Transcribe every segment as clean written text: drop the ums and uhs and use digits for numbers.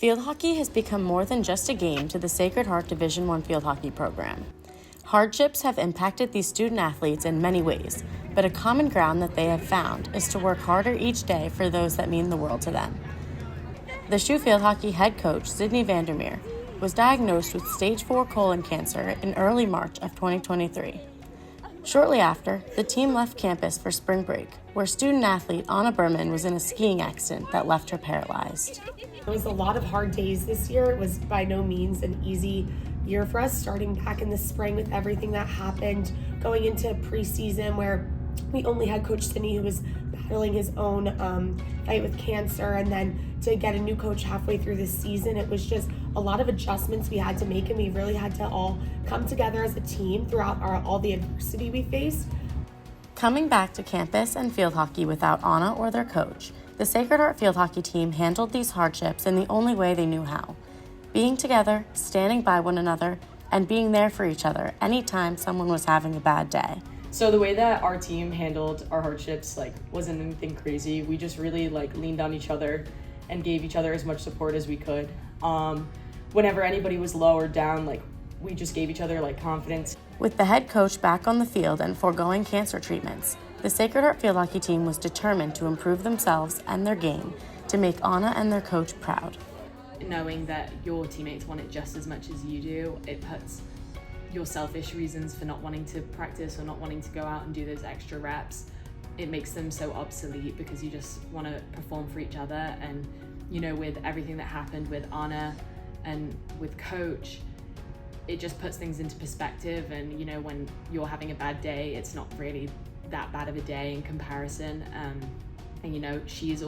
Field hockey has become more than just a game to the Sacred Heart Division I field hockey program. Hardships have impacted these student athletes in many ways, but a common ground that they have found is to work harder each day for those that mean the world to them. The SHU field hockey head coach, Sydney Vandermeer, was diagnosed with stage 4 colon cancer in early March of 2023. Shortly after, the team left campus for spring break, where student athlete Anna Berman was in a skiing accident that left her paralyzed. It was a lot of hard days this year. It was by no means an easy year for us, starting back in the spring with everything that happened, going into preseason where we only had Coach Sydney, who was battling his own fight with cancer, and then to get a new coach halfway through the season, it was just a lot of adjustments we had to make, and we really had to all come together as a team throughout all the adversity we faced. Coming back to campus and field hockey without Anna or their coach, the Sacred Heart field hockey team handled these hardships in the only way they knew how: being together, standing by one another, and being there for each other anytime someone was having a bad day. So the way that our team handled our hardships wasn't anything crazy. We just really leaned on each other and gave each other as much support as we could. Whenever anybody was low or down, we just gave each other confidence. With the head coach back on the field and foregoing cancer treatments, the Sacred Heart field hockey team was determined to improve themselves and their game to make Anna and their coach proud. Knowing that your teammates want it just as much as you do, it puts your selfish reasons for not wanting to practice or not wanting to go out and do those extra reps, it makes them so obsolete because you just want to perform for each other. And with everything that happened with Anna and with coach, it just puts things into perspective. And when you're having a bad day, it's not really that bad of a day in comparison. And Anna's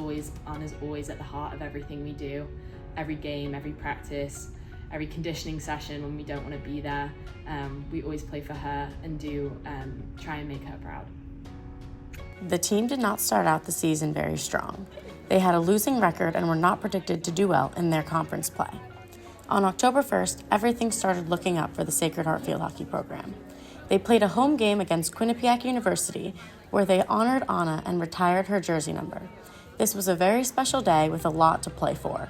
always at the heart of everything we do, every game, every practice, every conditioning session when we don't want to be there. We always play for her and try and make her proud. The team did not start out the season very strong. They had a losing record and were not predicted to do well in their conference play. On October 1st, everything started looking up for the Sacred Heart field hockey program. They played a home game against Quinnipiac University, where they honored Anna and retired her jersey number. This was a very special day with a lot to play for.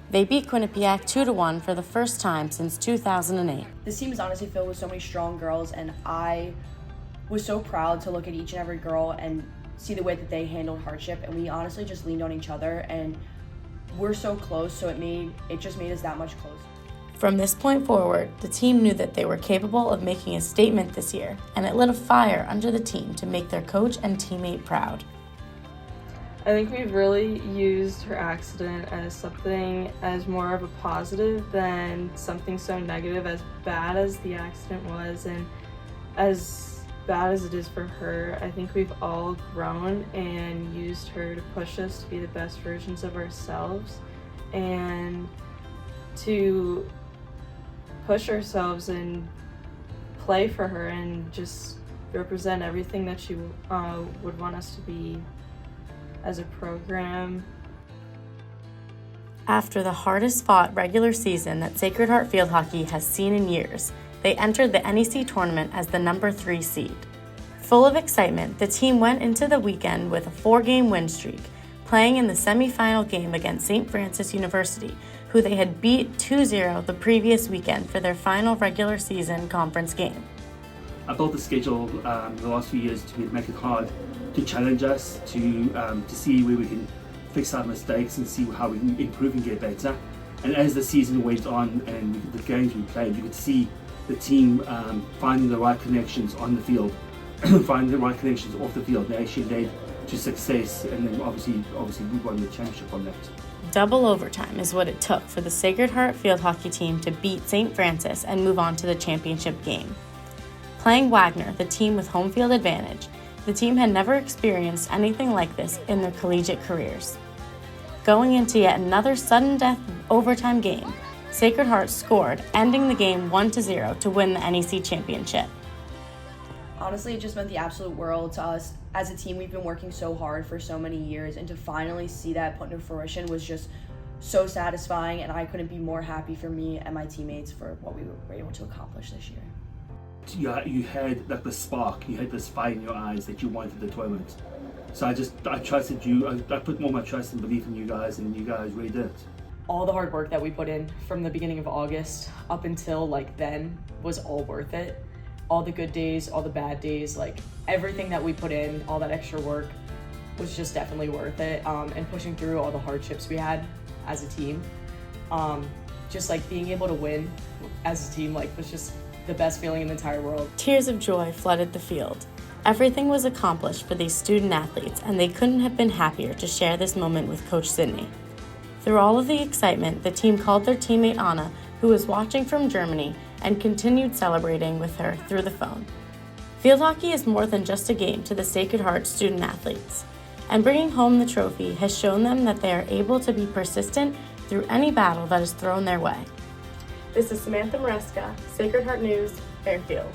They beat Quinnipiac 2-1 for the first time since 2008. This team is honestly filled with so many strong girls, and I was so proud to look at each and every girl and see the way that they handled hardship, and we honestly just leaned on each other, and we're so close, so it just made us that much closer. From this point forward, the team knew that they were capable of making a statement this year, and it lit a fire under the team to make their coach and teammate proud. I think we've really used her accident as more of a positive than something so negative. As bad as the accident was and as bad as it is for her, I think we've all grown and used her to push us to be the best versions of ourselves and to push ourselves and play for her and just represent everything that she would want us to be as a program. After the hardest fought regular season that Sacred Heart field hockey has seen in years, they entered the NEC tournament as the number 3 seed. Full of excitement, the team went into the weekend with a 4-game win streak, playing in the semifinal game against St. Francis University, who they had beat 2-0 the previous weekend for their final regular season conference game. I built the schedule the last few years to make it hard, to challenge us, to see where we can fix our mistakes and see how we can improve and get better. And as the season went on and the games we played, you could see the team finding the right connections on the field, finding the right connections off the field. They actually led to success, and then obviously we won the championship on that. Double overtime is what it took for the Sacred Heart field hockey team to beat St. Francis and move on to the championship game. Playing Wagner, the team with home field advantage, the team had never experienced anything like this in their collegiate careers. Going into yet another sudden death overtime game, Sacred Heart scored, ending the game 1-0 to win the NEC championship. Honestly, it just meant the absolute world to us. As a team, we've been working so hard for so many years, and to finally see that put into fruition was just so satisfying, and I couldn't be more happy for me and my teammates for what we were able to accomplish this year. You had the spark, you had this fire in your eyes that you wanted the tournament. So I trusted you, I put all my trust and belief in you guys, and you guys really did it. all the hard work that we put in from the beginning of August up until like then was all worth it. All the good days, all the bad days, like everything that we put in, all that extra work was just definitely worth it. And pushing through all the hardships we had as a team, just like being able to win as a team, like was just the best feeling in the entire world. Tears of joy flooded the field. Everything was accomplished for these student athletes, and they couldn't have been happier to share this moment with Coach Sydney. Through all of the excitement, the team called their teammate Anna, who was watching from Germany, and continued celebrating with her through the phone. Field hockey is more than just a game to the Sacred Heart student athletes, and bringing home the trophy has shown them that they are able to be persistent through any battle that is thrown their way. This is Samantha Maresca, Sacred Heart News, Fairfield.